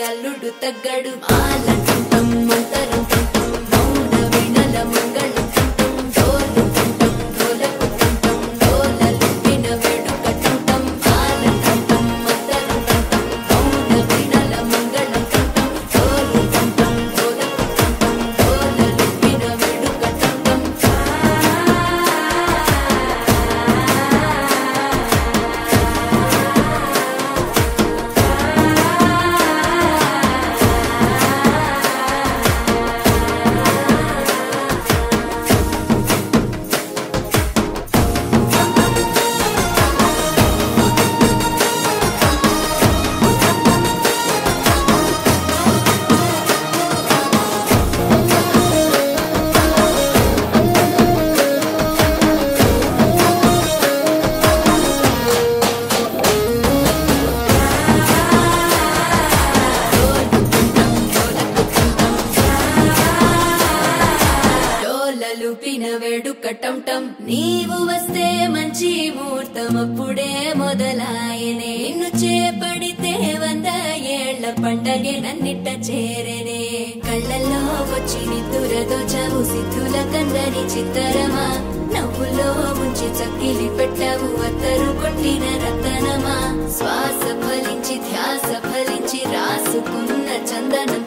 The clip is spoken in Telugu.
అల్లుడు తగ్గడు మాలంటుంటం మంతరంటుంటం మౌన వినల మంగళంటుంటం డోలుంటుంటం డోలకుంటుంటం డోలలు వినవేడుకటుంటం మాలంటుంటం మంతరంటుంటం మౌన వినల మంగళంటుంటం డోలుంటుంటం డోలకుంటుంటం డోలలు వినవేడుకటుంటం వేడుకటంటం నీవు వస్తే మంచి ముహూర్తం అప్పుడే మొదలాయనే నిన్ను చేపడితే 100 ఏళ్ల పండగే నన్నిట్ట చేరేనే కళ్ళల్లో వచ్చి నిద్దురదోచావు సిద్ధుల కందని చిత్తరమా నవ్వులో ముంచి చక్కిలి పెట్టావు అత్తరు కొట్టిన రతనమా శ్వాస ఫలించి ధ్యాస ఫలించి రాసుకున్న చందనం